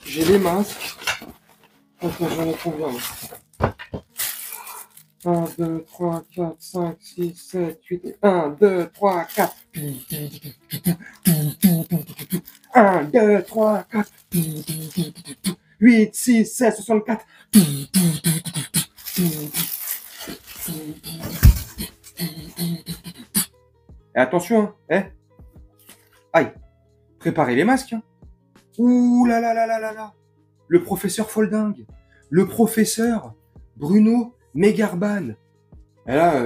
J'ai les masques. Attends, j'en ai combien là? 1, 2, 3, 4, 5, 6, 7, 8, 1, 2, 3, 4. 1, 2, 3, 4. 8, 6, 7, 64. Et attention, hein. Aïe. Préparez les masques, hein. Ouh là là là là là là. Le professeur Folding. Le professeur Bruno Megarban. Et là,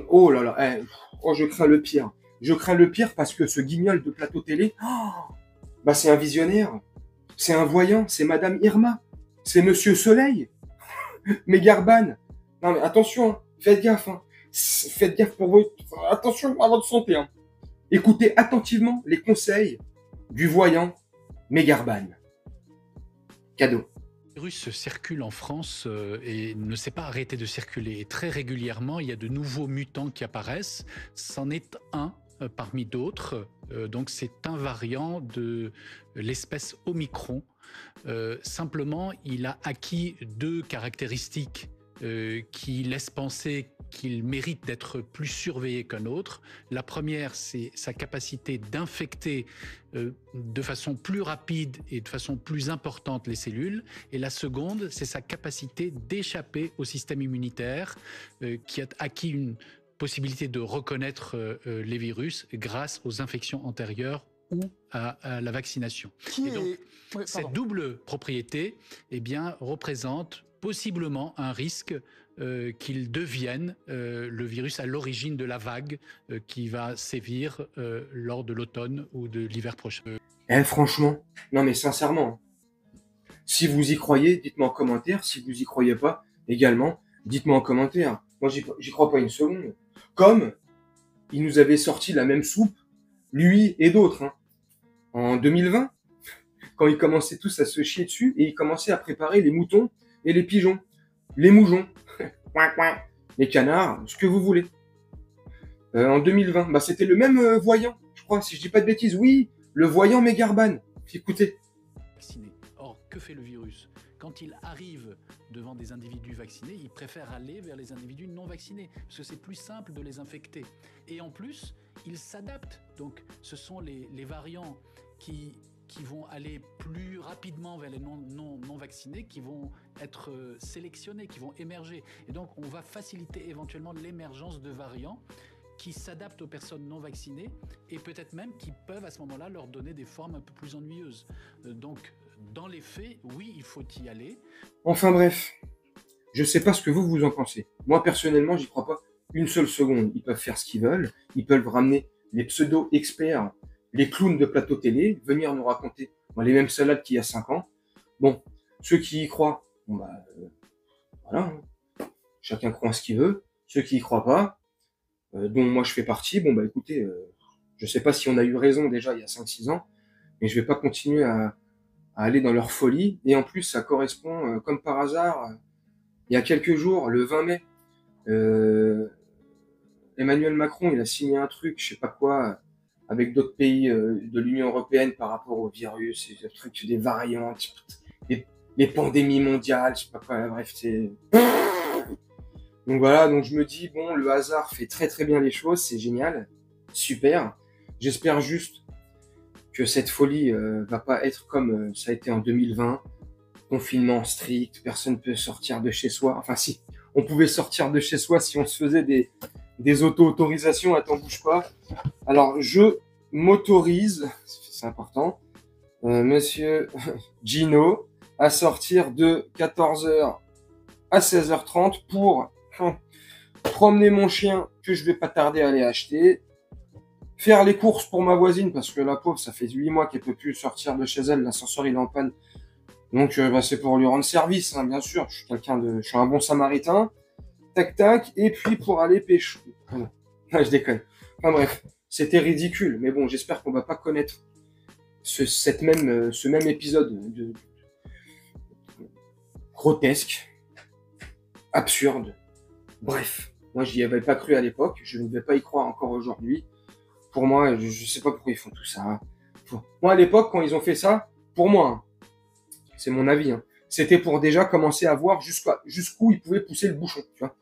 oh là là, oh, je crains le pire. Je crains le pire parce que ce guignol de plateau télé, bah c'est un visionnaire, c'est un voyant, c'est Madame Irma, c'est Monsieur Soleil, Megarban. Non mais attention, faites gaffe, hein. Faites gaffe pour vous, attention à votre santé. Hein. Écoutez attentivement les conseils du voyant Megarban. Cadeau. Le virus circule en France et ne s'est pas arrêté de circuler. Et très régulièrement, il y a de nouveaux mutants qui apparaissent. C'en est un parmi d'autres. Donc c'est un variant de l'espèce Omicron. Simplement, il a acquis deux caractéristiques qui laissent penser qu'il mérite d'être plus surveillé qu'un autre. La première, c'est sa capacité d'infecter de façon plus rapide et de façon plus importante les cellules. Et la seconde, c'est sa capacité d'échapper au système immunitaire qui a acquis une possibilité de reconnaître les virus grâce aux infections antérieures ou à la vaccination. Et donc, cette double propriété représente possiblement un risque qu'il devienne le virus à l'origine de la vague qui va sévir lors de l'automne ou de l'hiver prochain. Franchement, non mais sincèrement, si vous y croyez, dites-moi en commentaire. Si vous y croyez pas, également, dites-moi en commentaire. Moi, j'y crois pas une seconde. Comme il nous avait sorti la même soupe, lui et d'autres, hein, en 2020, quand ils commençaient tous à se chier dessus et ils commençaient à préparer les moutons et les pigeons, les moujons, les canards, ce que vous voulez. En 2020, bah c'était le même voyant, je crois, si je dis pas de bêtises. Oui, le voyant Megarban. Écoutez. Or, que fait le virus? Quand il arrive devant des individus vaccinés, il préfère aller vers les individus non vaccinés, parce que c'est plus simple de les infecter. Et en plus, il s'adapte. Donc, ce sont les variants qui vont aller plus rapidement vers les non vaccinés, qui vont être sélectionnés, qui vont émerger. Et donc, on va faciliter éventuellement l'émergence de variants qui s'adaptent aux personnes non vaccinées et peut-être même qui peuvent à ce moment-là leur donner des formes un peu plus ennuyeuses. Donc, dans les faits, oui, il faut y aller. Enfin bref, je sais pas ce que vous en pensez. Moi, personnellement, j'y crois pas une seule seconde. Ils peuvent faire ce qu'ils veulent. Ils peuvent ramener les pseudo-experts, les clowns de plateau télé, venir nous raconter les mêmes salades qu'il y a 5 ans. Bon, ceux qui y croient, voilà, hein. Chacun croit en ce qu'il veut. Ceux qui y croient pas, dont moi je fais partie, écoutez, je sais pas si on a eu raison déjà il y a 5-6 ans, mais je vais pas continuer à aller dans leur folie. Et en plus, ça correspond, comme par hasard, il y a quelques jours, le 20 mai, Emmanuel Macron, il a signé un truc, je sais pas quoi, avec d'autres pays de l'Union européenne par rapport au virus, et le truc des variantes, les pandémies mondiales, je sais pas quoi, bref, c'est... Donc voilà, donc je me dis, bon, le hasard fait très très bien les choses, c'est génial, super. J'espère juste que cette folie va pas être comme ça a été en 2020, confinement strict, personne ne peut sortir de chez soi. Enfin si, on pouvait sortir de chez soi si on se faisait des auto-autorisations, attends, bouge pas. Alors je m'autorise, c'est important, monsieur Gino, à sortir de 14h à 16h30 pour promener mon chien que je vais pas tarder à aller acheter, faire les courses pour ma voisine parce que la pauvre, ça fait 8 mois qu'elle peut plus sortir de chez elle, l'ascenseur il est en panne. Donc c'est pour lui rendre service, hein, bien sûr. Je suis un bon samaritain. Tac tac, et puis pour aller pêcher. Non, je déconne. Enfin bref, c'était ridicule, mais bon, j'espère qu'on va pas connaître ce même épisode de grotesque, absurde. Bref, moi j'y avais pas cru à l'époque, je ne vais pas y croire encore aujourd'hui. Pour moi, je sais pas pourquoi ils font tout ça. Moi à l'époque, quand ils ont fait ça, pour moi, c'est mon avis, hein. C'était pour déjà commencer à voir jusqu'où il pouvait pousser le bouchon, tu vois.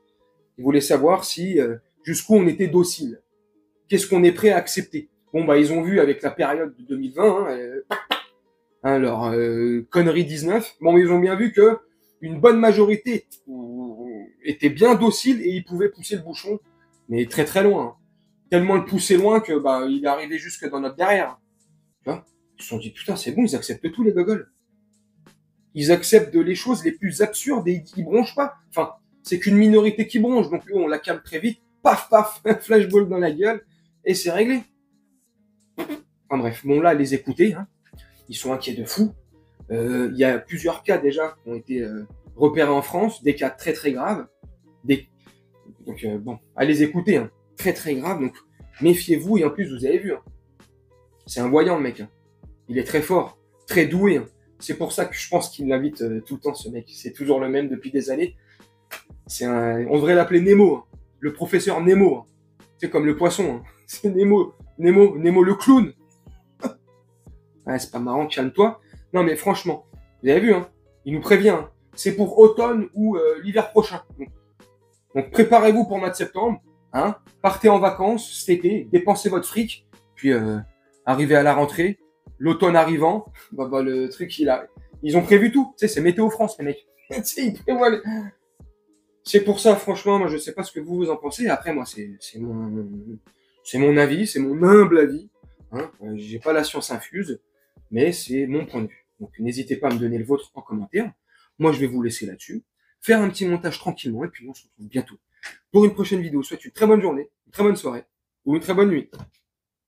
Ils voulaient savoir si jusqu'où on était docile. Qu'est-ce qu'on est prêt à accepter. Bon, bah, ils ont vu avec la période de 2020, leur connerie 19. Bon, ils ont bien vu que une bonne majorité était bien docile et ils pouvaient pousser le bouchon, mais très très loin. Hein. Tellement le pousser loin que bah il est arrivé jusque dans notre derrière. Tu vois, ils se sont dit putain c'est bon, ils acceptent tout les gogoles. Ils acceptent les choses les plus absurdes et ils bronchent pas. Enfin, c'est qu'une minorité qui bronche, donc eux on la calme très vite. Paf paf, flashball dans la gueule et c'est réglé. Enfin bref, bon là les écouter, hein, ils sont inquiets de fou. Il y a plusieurs cas déjà qui ont été repérés en France, des cas très très graves. Donc bon, allez les écouter, hein, très très grave. Donc méfiez-vous et en plus vous avez vu, hein, c'est un voyant le mec. Hein. Il est très fort, très doué. Hein. C'est pour ça que je pense qu'il l'invite tout le temps ce mec. C'est toujours le même depuis des années. On devrait l'appeler Nemo, hein. Le professeur Nemo. Hein. C'est comme le poisson. Hein. C'est Nemo le clown. Ouais, c'est pas marrant, calme-toi. Non mais franchement, vous avez vu, hein, il nous prévient. Hein. C'est pour automne ou l'hiver prochain. Donc préparez-vous pour mois de septembre. Hein. Partez en vacances cet été, dépensez votre fric, puis arrivez à la rentrée. L'automne arrivant, bah, le truc, ils ont prévu tout. Tu sais, c'est Météo France, les mecs. Tu sais, ils prévoient C'est pour ça, franchement, moi, je sais pas ce que vous en pensez. Après, moi, c'est mon avis, c'est mon humble avis. Hein. J'ai pas la science infuse, mais c'est mon point de vue. Donc, n'hésitez pas à me donner le vôtre en commentaire. Moi, je vais vous laisser là-dessus. Faire un petit montage tranquillement, et puis on se retrouve bientôt pour une prochaine vidéo. Soit une très bonne journée, une très bonne soirée, ou une très bonne nuit.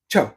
Ciao!